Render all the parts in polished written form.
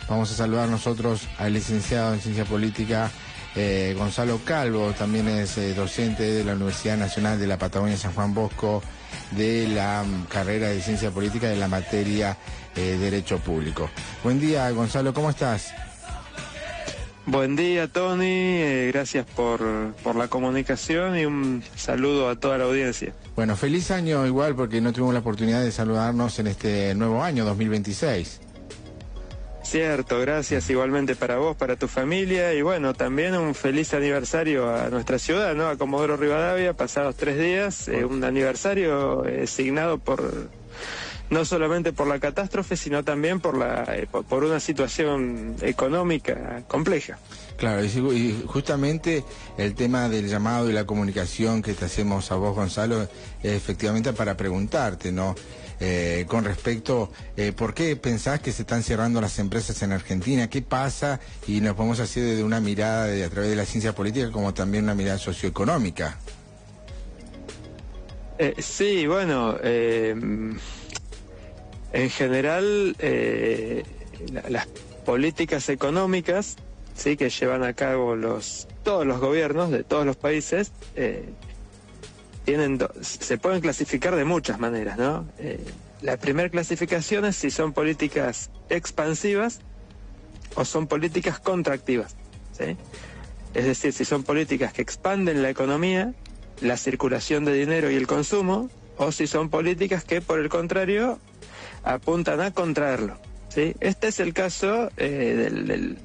Vamos a saludar nosotros al licenciado en Ciencia Política, Gonzalo Calvo, también es docente de la Universidad Nacional de la Patagonia San Juan Bosco, de la carrera de Ciencia Política de la materia Derecho Público. Buen día, Gonzalo, ¿cómo estás? Buen día, Tony, gracias por la comunicación y un saludo a toda la audiencia. Bueno, feliz año igual, porque no tuvimos la oportunidad de saludarnos en este nuevo año 2026. Cierto, gracias igualmente para vos, para tu familia, y bueno, también un feliz aniversario a nuestra ciudad, ¿no? A Comodoro Rivadavia, pasados 3 días, un aniversario signado no solamente por la catástrofe, sino también por una situación económica compleja. Claro, y justamente el tema del llamado y la comunicación que te hacemos a vos, Gonzalo, efectivamente para preguntarte, ¿no? Con respecto, ¿por qué pensás que se están cerrando las empresas en Argentina? ¿Qué pasa? Y nos podemos hacer desde una mirada a través de la ciencia política como también una mirada socioeconómica. Sí, bueno, en general las políticas económicas, sí, que llevan a cabo todos los gobiernos de todos los países, se pueden clasificar de muchas maneras, ¿no? La primera clasificación es si son políticas expansivas o son políticas contractivas, ¿sí? Es decir, si son políticas que expanden la economía, la circulación de dinero y el consumo, o si son políticas que, por el contrario, apuntan a contraerlo, ¿sí? Este es el caso de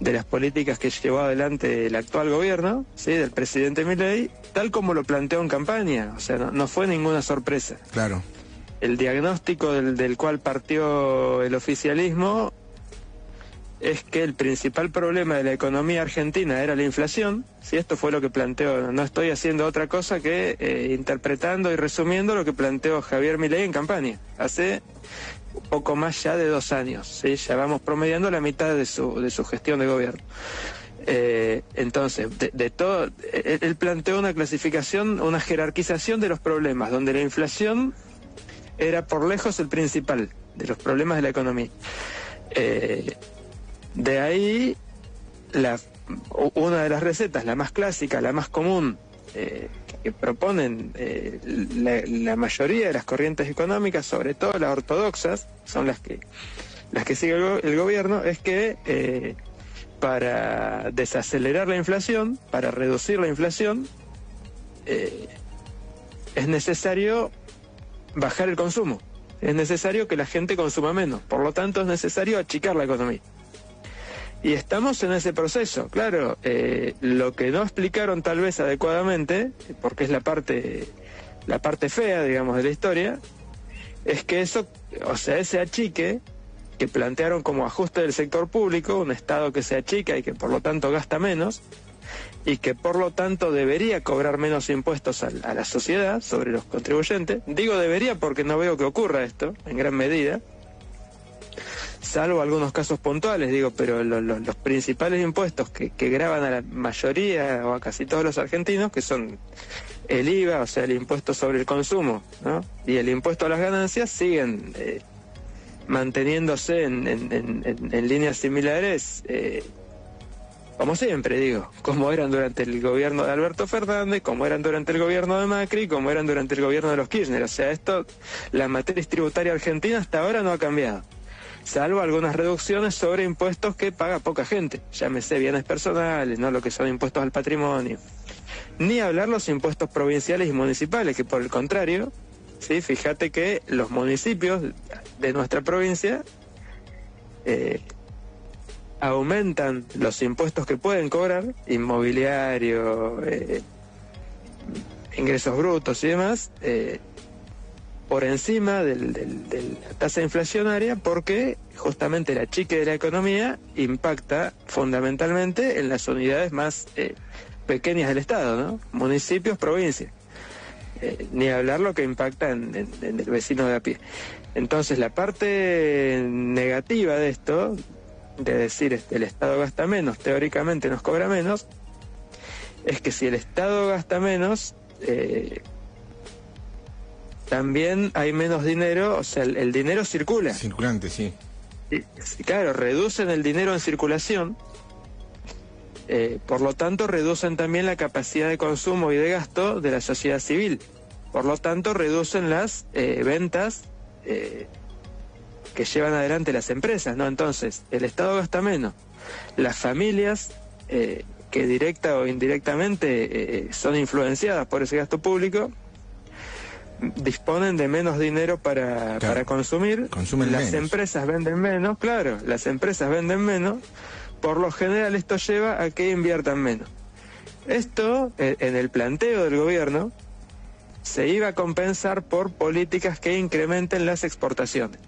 las políticas que llevó adelante el actual gobierno, ¿sí? Del presidente Milei, tal como lo planteó en campaña, o sea, no fue ninguna sorpresa. Claro. El diagnóstico del cual partió el oficialismo es que el principal problema de la economía argentina era la inflación, ¿sí? Esto fue lo que planteó, no estoy haciendo otra cosa que interpretando y resumiendo lo que planteó Javier Milei en campaña, hace poco más ya de 2 años, ¿sí? Ya vamos promediando la mitad de su gestión de gobierno. Entonces, él planteó una clasificación, una jerarquización de los problemas, donde la inflación era por lejos el principal de los problemas de la economía. De ahí, una de las recetas, la más clásica, la más común, que proponen la mayoría de las corrientes económicas, sobre todo las ortodoxas, son las que sigue el gobierno, es que para desacelerar la inflación, para reducir la inflación, es necesario bajar el consumo, es necesario que la gente consuma menos, por lo tanto es necesario achicar la economía. Y estamos en ese proceso, claro. Lo que no explicaron tal vez adecuadamente, porque es la parte fea, digamos, de la historia, es que ese achique que plantearon como ajuste del sector público, un Estado que se achica y que por lo tanto gasta menos, y que por lo tanto debería cobrar menos impuestos a la sociedad sobre los contribuyentes. Digo debería porque no veo que ocurra esto, en gran medida, salvo algunos casos puntuales, pero los principales impuestos que gravan a la mayoría o a casi todos los argentinos, que son el IVA, o sea, el impuesto sobre el consumo, ¿no? Y el impuesto a las ganancias, siguen manteniéndose en líneas similares, como siempre, como eran durante el gobierno de Alberto Fernández, como eran durante el gobierno de Macri, como eran durante el gobierno de los Kirchner. O sea, la matriz tributaria argentina hasta ahora no ha cambiado, salvo algunas reducciones sobre impuestos que paga poca gente, llámese bienes personales, no lo que son impuestos al patrimonio, ni hablar los impuestos provinciales y municipales, que por el contrario, sí, fíjate que los municipios de nuestra provincia aumentan los impuestos que pueden cobrar, inmobiliario, ingresos brutos y demás, por encima de la tasa inflacionaria, porque justamente el achique de la economía impacta fundamentalmente en las unidades más pequeñas del Estado, ¿no? Municipios, provincias. Ni hablar lo que impacta en el vecino de a pie. Entonces, la parte negativa de esto, de decir el Estado gasta menos, teóricamente nos cobra menos, es que si el Estado gasta menos, también hay menos dinero, o sea, el dinero circula. Circulante, sí. claro, reducen el dinero en circulación, por lo tanto reducen también la capacidad de consumo y de gasto de la sociedad civil. Por lo tanto, reducen las ventas que llevan adelante las empresas, ¿no? Entonces, el Estado gasta menos. Las familias, que directa o indirectamente son influenciadas por ese gasto público, disponen de menos dinero para consumir. Consumen las menos. Empresas venden menos, claro, las empresas venden menos. Por lo general esto lleva a que inviertan menos. Esto, en el planteo del gobierno, se iba a compensar por políticas que incrementen las exportaciones.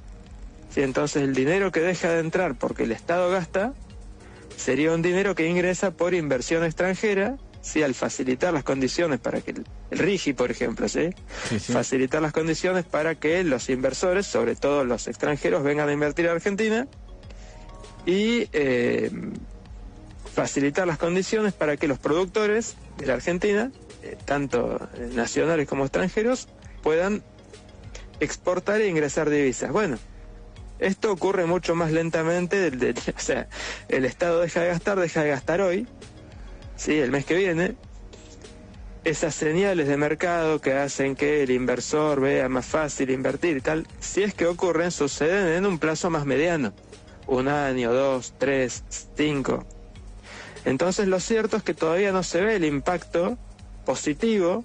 ¿Sí? Entonces el dinero que deja de entrar porque el Estado gasta sería un dinero que ingresa por inversión extranjera, ¿sí? Al facilitar las condiciones para que el RIGI, por ejemplo, ¿sí? Facilitar las condiciones para que los inversores, sobre todo los extranjeros, vengan a invertir a Argentina, y facilitar las condiciones para que los productores de la Argentina, tanto nacionales como extranjeros, puedan exportar e ingresar divisas. Bueno, esto ocurre mucho más lentamente, o sea, el Estado deja de gastar hoy, ¿sí? El mes que viene. Esas señales de mercado que hacen que el inversor vea más fácil invertir y tal, si es que ocurren, suceden en un plazo más mediano. 1 año, 2, 3, 5. Entonces lo cierto es que todavía no se ve el impacto positivo.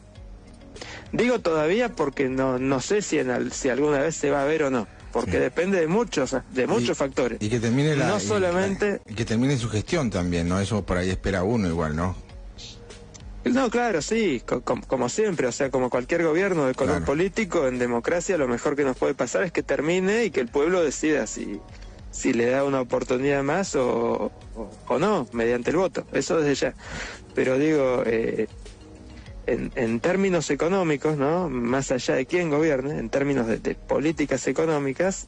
Digo todavía porque no sé si alguna vez se va a ver o no, porque depende de muchos factores. Y que termine no solamente y que termine su gestión también, ¿no? Eso por ahí espera uno igual, ¿no? No, claro, sí, como siempre, o sea, como cualquier gobierno de color político, en democracia lo mejor que nos puede pasar es que termine y que el pueblo decida si le da una oportunidad más o no, mediante el voto, eso desde ya. Pero digo, en términos económicos, ¿no? Más allá de quién gobierne, en términos de políticas económicas,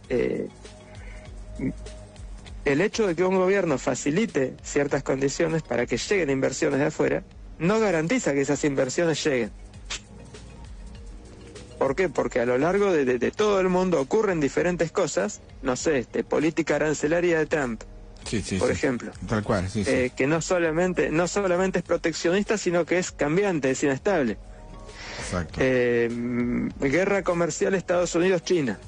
el hecho de que un gobierno facilite ciertas condiciones para que lleguen inversiones de afuera, no garantiza que esas inversiones lleguen. ¿Por qué? Porque a lo largo de todo el mundo ocurren diferentes cosas, no sé, política arancelaria de Trump, por ejemplo. Tal cual, que no solamente es proteccionista, sino que es cambiante, es inestable. Exacto. Guerra comercial Estados Unidos-China.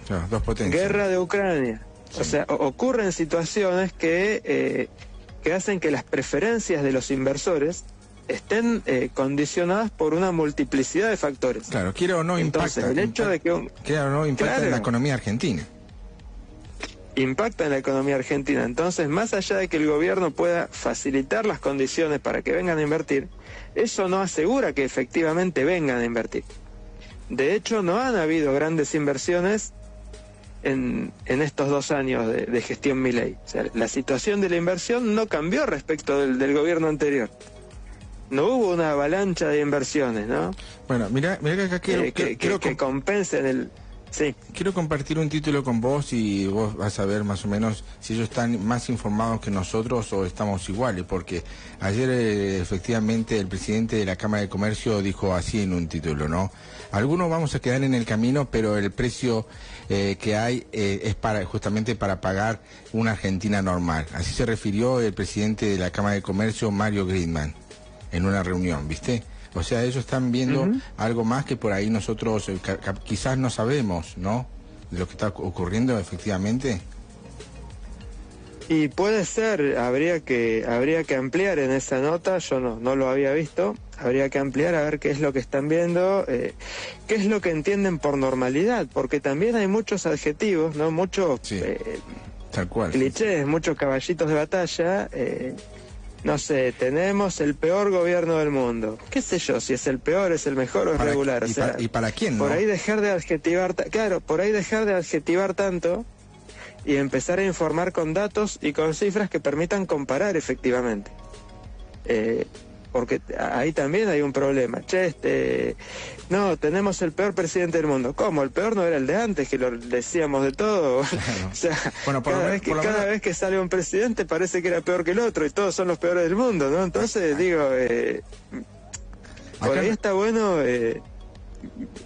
Claro, dos potencias. Guerra de Ucrania. Sí. O sea, ocurren situaciones que hacen que las preferencias de los inversores estén condicionadas por una multiplicidad de factores. Claro, quiera o no Entonces, impacta. El hecho de que quiera o no impacta en la economía argentina. Impacta en la economía argentina. Entonces, más allá de que el gobierno pueda facilitar las condiciones para que vengan a invertir, eso no asegura que efectivamente vengan a invertir. De hecho, no han habido grandes inversiones en estos 2 años de gestión Milei. O sea, la situación de la inversión no cambió respecto del gobierno anterior. No hubo una avalancha de inversiones, ¿no? Bueno, mira que acá quiero que compensen el... Sí. Quiero compartir un título con vos y vos vas a ver más o menos si ellos están más informados que nosotros o estamos iguales, porque ayer efectivamente el presidente de la Cámara de Comercio dijo así en un título, ¿no? Algunos vamos a quedar en el camino, pero el precio que hay es justamente para pagar una Argentina normal. Así se refirió el presidente de la Cámara de Comercio, Mario Gridman, en una reunión, ¿viste? O sea, ellos están viendo algo más que por ahí nosotros quizás no sabemos, ¿no? De lo que está ocurriendo efectivamente. Y puede ser, habría que ampliar en esa nota, yo no lo había visto, habría que ampliar a ver qué es lo que están viendo, qué es lo que entienden por normalidad, porque también hay muchos adjetivos, ¿no? Muchos tal cual, clichés, muchos caballitos de batalla. No sé, tenemos el peor gobierno del mundo. ¿Qué sé yo? Si es el peor, es el mejor o es regular. ¿Y para quién, no? Por ahí dejar de adjetivar, por ahí dejar de adjetivar tanto y empezar a informar con datos y con cifras que permitan comparar efectivamente. Porque ahí también hay un problema. No, tenemos el peor presidente del mundo. ¿Cómo? ¿El peor no era el de antes, que lo decíamos de todo? Claro. O sea, bueno, cada vez que sale un presidente parece que era peor que el otro y todos son los peores del mundo, ¿no? Entonces, por ahí está bueno...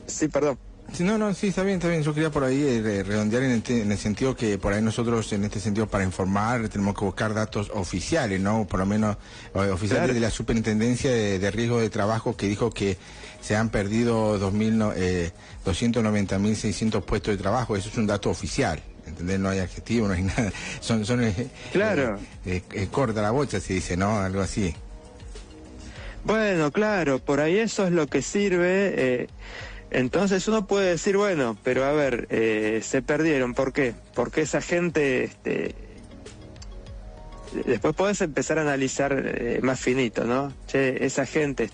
Sí, perdón. Sí, no, sí, está bien. Yo quería por ahí redondear en el sentido que por ahí nosotros, en este sentido, para informar, tenemos que buscar datos oficiales, ¿no? Por lo menos oficiales, claro, de la Superintendencia de Riesgo de Trabajo, que dijo que se han perdido 290.600 puestos de trabajo. Eso es un dato oficial, ¿entendés? No hay adjetivo, no hay nada. Claro. Corta la bocha, se dice, ¿no? Algo así. Bueno, claro, por ahí eso es lo que sirve. Entonces uno puede decir, bueno, pero a ver, se perdieron, ¿por qué? Porque esa gente, después podés empezar a analizar más finito, ¿no? Che, esa gente,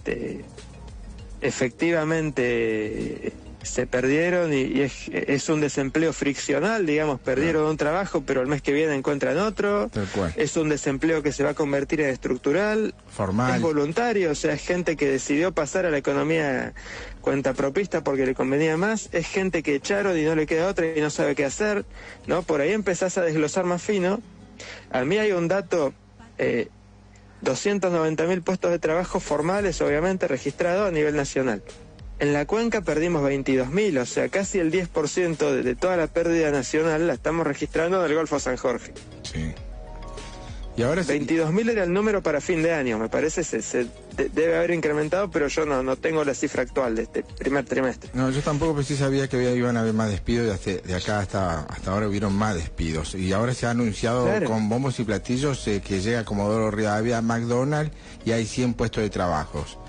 efectivamente se perdieron y es un desempleo friccional, digamos, perdieron un trabajo, pero el mes que viene encuentran otro. Tal cual. Es un desempleo que se va a convertir en estructural. Formal. Es voluntario, o sea, es gente que decidió pasar a la economía cuentapropista porque le convenía más. Es gente que echaron y no le queda otra y no sabe qué hacer, ¿no? Por ahí empezás a desglosar más fino. A mí hay un dato, 290.000 puestos de trabajo formales, obviamente, registrados a nivel nacional. En la cuenca perdimos 22.000, o sea, casi el 10% de toda la pérdida nacional la estamos registrando en el Golfo San Jorge. Sí. Y ahora 22.000 era el número para fin de año, me parece, se debe haber incrementado, pero yo no tengo la cifra actual de este primer trimestre. No, yo tampoco, pero sí sabía que iban a haber más despidos, de acá hasta ahora hubieron más despidos. Y ahora se ha anunciado, claro, con bombos y platillos, que llega Comodoro Rivadavia a McDonald's y hay 100 puestos de trabajos.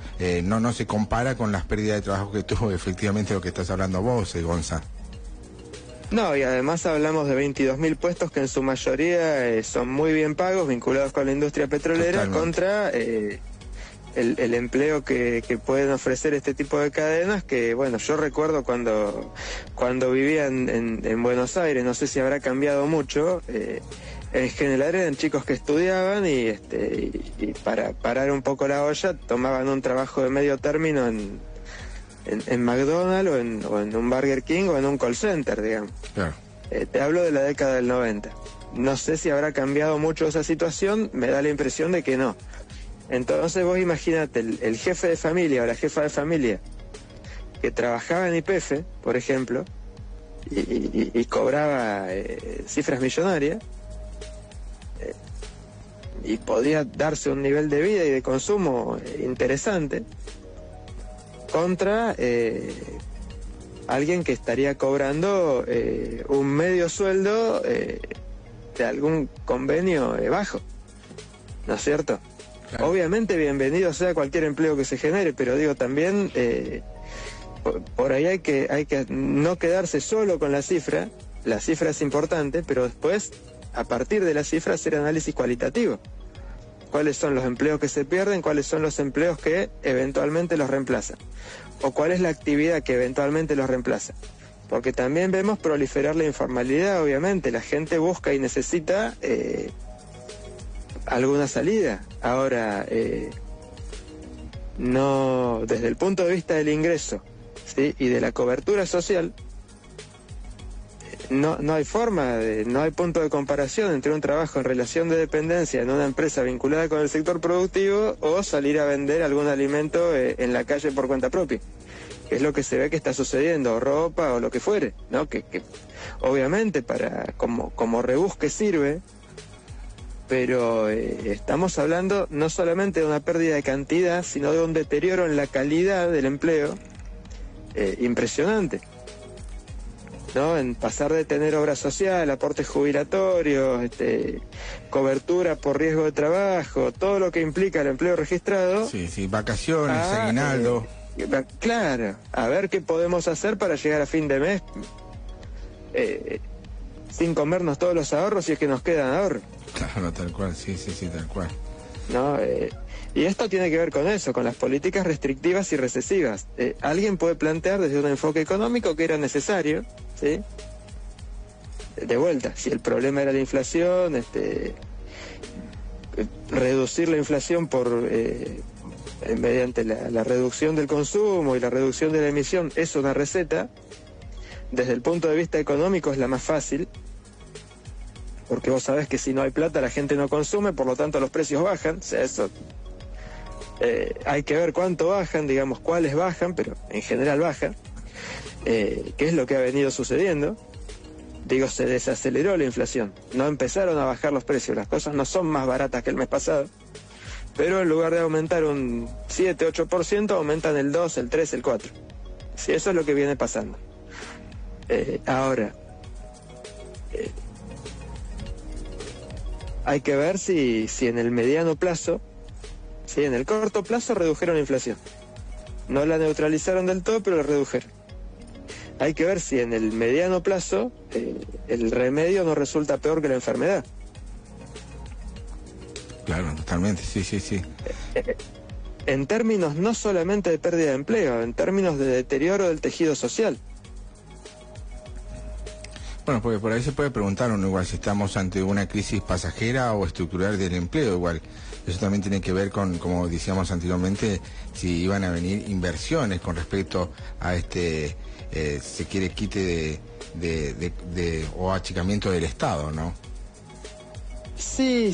No se compara con las pérdidas de trabajo que tuvo efectivamente lo que estás hablando vos, Gonza. No, y además hablamos de 22.000 puestos que en su mayoría son muy bien pagos, vinculados con la industria petrolera. Totalmente. Contra el empleo que pueden ofrecer este tipo de cadenas, que bueno, yo recuerdo cuando vivía en Buenos Aires, no sé si habrá cambiado mucho. En general eran chicos que estudiaban y para parar un poco la olla tomaban un trabajo de medio término en McDonald's o en un Burger King o en un call center, digamos. Claro. Te hablo de la década del 90. No sé si habrá cambiado mucho esa situación, me da la impresión de que no. Entonces vos imaginate el jefe de familia o la jefa de familia que trabajaba en YPF, por ejemplo, y cobraba cifras millonarias, y podía darse un nivel de vida y de consumo interesante, contra alguien que estaría cobrando un medio sueldo de algún convenio bajo, ¿no es cierto? Claro. Obviamente bienvenido sea cualquier empleo que se genere, pero digo también por ahí hay que no quedarse solo con la cifra es importante, pero después a partir de la cifra hacer análisis cualitativo. ¿Cuáles son los empleos que se pierden? ¿Cuáles son los empleos que eventualmente los reemplazan? ¿O cuál es la actividad que eventualmente los reemplaza? Porque también vemos proliferar la informalidad, obviamente. La gente busca y necesita alguna salida. Ahora, no, desde el punto de vista del ingreso, ¿sí?, y de la cobertura social, no hay forma, no hay punto de comparación entre un trabajo en relación de dependencia en una empresa vinculada con el sector productivo o salir a vender algún alimento en la calle por cuenta propia, que es lo que se ve que está sucediendo, o ropa o lo que fuere, ¿no? Que obviamente como rebusque sirve, pero estamos hablando no solamente de una pérdida de cantidad, sino de un deterioro en la calidad del empleo impresionante, ¿no? En pasar de tener obra social, aportes jubilatorios, cobertura por riesgo de trabajo, todo lo que implica el empleo registrado. Sí, vacaciones, aguinaldo. Claro, a ver qué podemos hacer para llegar a fin de mes sin comernos todos los ahorros, si es que nos quedan ahorros. Claro, tal cual, sí, tal cual. ¿No? Y esto tiene que ver con eso, con las políticas restrictivas y recesivas. Alguien puede plantear desde un enfoque económico que era necesario, ¿sí? De vuelta, si el problema era la inflación, reducir la inflación mediante la reducción del consumo y la reducción de la emisión es una receta. Desde el punto de vista económico es la más fácil, porque vos sabés que si no hay plata la gente no consume, por lo tanto los precios bajan. O sea, eso hay que ver cuánto bajan, digamos cuáles bajan, pero en general bajan. ¿Qué es lo que ha venido sucediendo? Digo, se desaceleró la inflación, no empezaron a bajar los precios, las cosas no son más baratas que el mes pasado, pero en lugar de aumentar un 7-8%, aumentan el 2, el 3, el 4. Sí, eso es lo que viene pasando. Ahora, hay que ver si en el mediano plazo, si en el corto plazo redujeron la inflación. No la neutralizaron del todo, pero la redujeron. Hay que ver si en el mediano plazo el remedio no resulta peor que la enfermedad. Claro, totalmente, sí. En términos no solamente de pérdida de empleo, en términos de deterioro del tejido social. Bueno, porque por ahí se puede preguntar uno igual si estamos ante una crisis pasajera o estructural del empleo igual. Eso también tiene que ver con, como decíamos anteriormente, si iban a venir inversiones con respecto a se quiere quite o achicamiento del Estado, ¿no? Sí,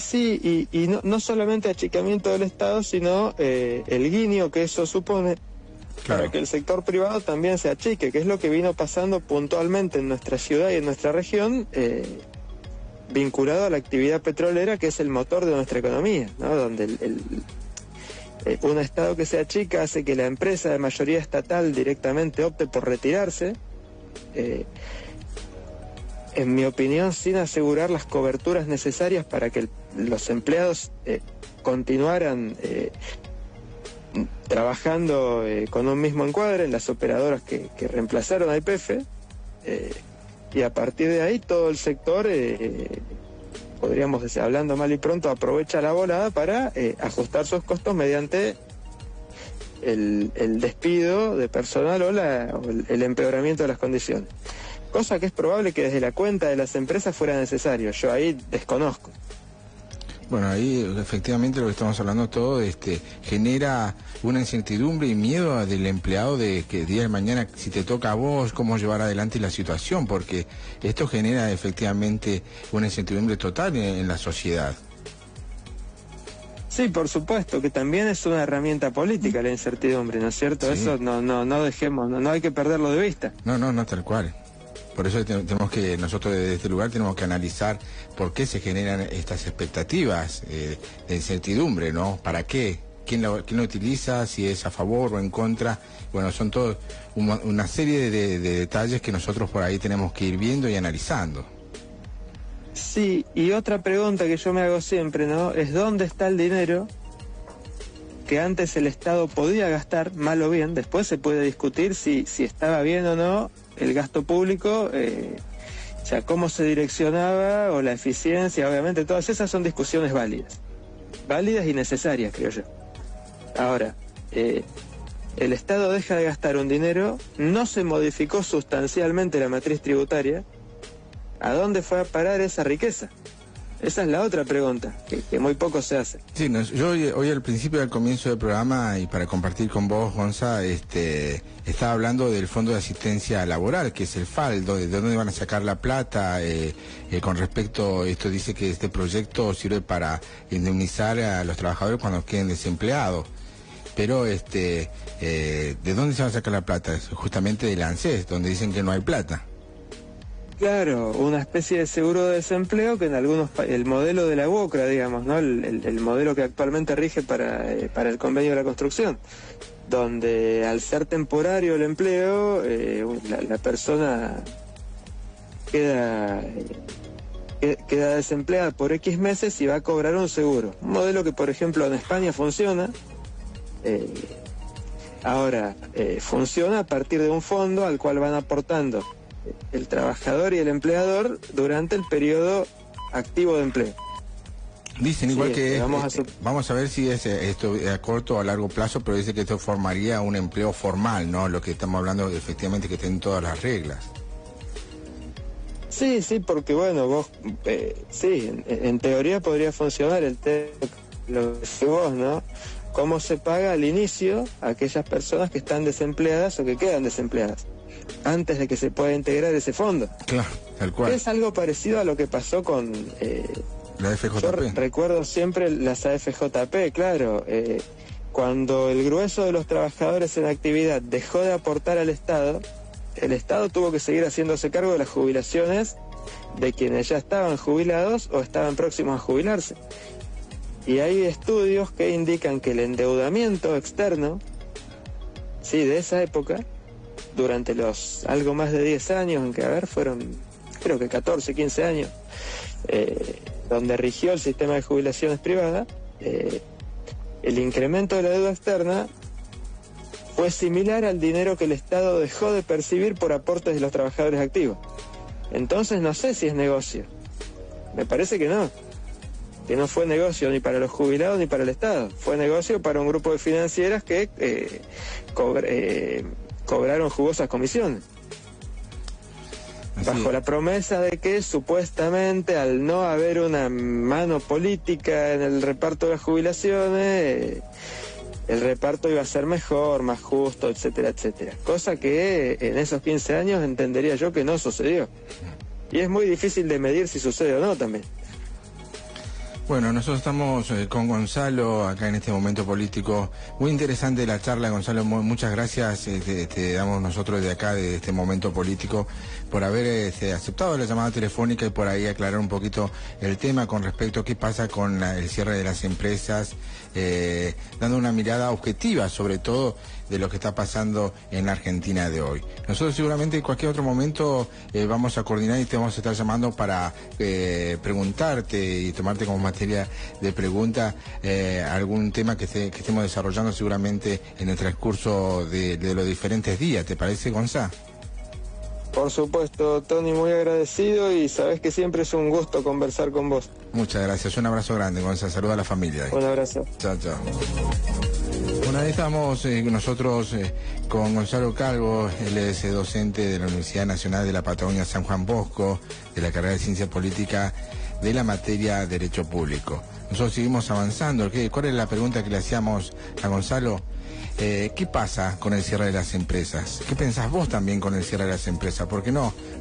y no solamente achicamiento del Estado, sino el guiño que eso supone, claro, para que el sector privado también se achique, que es lo que vino pasando puntualmente en nuestra ciudad y en nuestra región, vinculado a la actividad petrolera, que es el motor de nuestra economía, ¿no? Donde un Estado que se achica hace que la empresa de mayoría estatal directamente opte por retirarse, en mi opinión, sin asegurar las coberturas necesarias para que los empleados continuaran trabajando con un mismo encuadre en las operadoras que reemplazaron a YPF, y a partir de ahí todo el sector, podríamos decir, hablando mal y pronto, aprovecha la volada para ajustar sus costos mediante el despido de personal o el empeoramiento de las condiciones. Cosa que es probable que desde la cuenta de las empresas fuera necesario. Yo ahí desconozco. Bueno, ahí efectivamente lo que estamos hablando todo genera una incertidumbre y miedo del empleado de que el día de mañana, si te toca a vos, cómo llevar adelante la situación, porque esto genera efectivamente una incertidumbre total en la sociedad. Sí, por supuesto, que también es una herramienta política la incertidumbre, ¿no es cierto? Sí. Eso no dejemos, no hay que perderlo de vista. No, tal cual. Por eso tenemos que, nosotros desde este lugar tenemos que analizar por qué se generan estas expectativas de incertidumbre, ¿no? ¿Para qué? ¿Quién lo utiliza? ¿Si es a favor o en contra? Bueno, son todos una serie de detalles que nosotros por ahí tenemos que ir viendo y analizando. Sí, y otra pregunta que yo me hago siempre, ¿no? Es ¿dónde está el dinero que antes el Estado podía gastar, mal o bien? Después se puede discutir si estaba bien o no el gasto público, o sea, cómo se direccionaba o la eficiencia, obviamente todas esas son discusiones válidas y necesarias, creo yo. Ahora, el Estado deja de gastar un dinero, no se modificó sustancialmente la matriz tributaria. ¿A dónde fue a parar esa riqueza? Esa es la otra pregunta, que muy poco se hace. Sí, yo hoy al principio del comienzo del programa, y para compartir con vos, Gonza, estaba hablando del Fondo de Asistencia Laboral, que es el FALDO, de dónde van a sacar la plata, con respecto, esto dice que este proyecto sirve para indemnizar a los trabajadores cuando queden desempleados. Pero, ¿de dónde se va a sacar la plata? Justamente del ANSES, donde dicen que no hay plata. Claro, una especie de seguro de desempleo que en algunos el modelo de la UOCRA, digamos, ¿no? El modelo que actualmente rige para el convenio de la construcción, donde al ser temporario el empleo, la persona queda desempleada por X meses y va a cobrar un seguro. Un modelo que, por ejemplo, en España funciona. Ahora, funciona a partir de un fondo al cual van aportando el trabajador y el empleador durante el periodo activo de empleo. Dicen igual que vamos a ver si es esto a corto o a largo plazo, pero dice que esto formaría un empleo formal, ¿no? Lo que estamos hablando efectivamente que tienen todas las reglas. Sí, porque bueno, vos, en teoría podría funcionar lo que decís vos, ¿no? ¿Cómo se paga al inicio a aquellas personas que están desempleadas o que quedan desempleadas antes de que se pueda integrar ese fondo? Claro, tal cual. Es algo parecido a lo que pasó con la FJP. Yo recuerdo siempre las AFJP, claro. Cuando el grueso de los trabajadores en actividad dejó de aportar al Estado, el Estado tuvo que seguir haciéndose cargo de las jubilaciones de quienes ya estaban jubilados o estaban próximos a jubilarse. Y hay estudios que indican que el endeudamiento externo, sí, de esa época, durante los algo más de 10 años, en que, fueron creo que 14, 15 años, donde rigió el sistema de jubilaciones privada, el incremento de la deuda externa fue similar al dinero que el Estado dejó de percibir por aportes de los trabajadores activos. Entonces no sé si es negocio. Me parece que no fue negocio ni para los jubilados ni para el Estado. Fue negocio para un grupo de financieras que cobraron jugosas comisiones. Bajo la promesa de que supuestamente al no haber una mano política en el reparto de las jubilaciones, el reparto iba a ser mejor, más justo, etcétera, etcétera. Cosa que en esos 15 años entendería yo que no sucedió. Y es muy difícil de medir si sucede o no también. Bueno, nosotros estamos con Gonzalo acá en este momento político. Muy interesante la charla, Gonzalo. Muchas gracias. Te damos nosotros de acá, de este momento político, por haber aceptado la llamada telefónica y por ahí aclarar un poquito el tema con respecto a qué pasa con el cierre de las empresas, dando una mirada objetiva, sobre todo, de lo que está pasando en la Argentina de hoy. Nosotros seguramente en cualquier otro momento vamos a coordinar y te vamos a estar llamando para preguntarte y tomarte como materia de pregunta algún tema que estemos desarrollando seguramente en el transcurso de los diferentes días. ¿Te parece, Gonzalo? Por supuesto, Tony, muy agradecido y sabes que siempre es un gusto conversar con vos. Muchas gracias, un abrazo grande, Gonzalo. Saluda a la familia. Un abrazo. Chao, chao. Bueno, ahí estamos nosotros con Gonzalo Calvo. Él es docente de la Universidad Nacional de la Patagonia San Juan Bosco, de la carrera de Ciencia Política, de la materia Derecho Público. Nosotros seguimos avanzando. ¿Cuál es la pregunta que le hacíamos a Gonzalo? ¿Qué pasa con el cierre de las empresas? ¿Qué pensás vos también con el cierre de las empresas? ¿Por qué no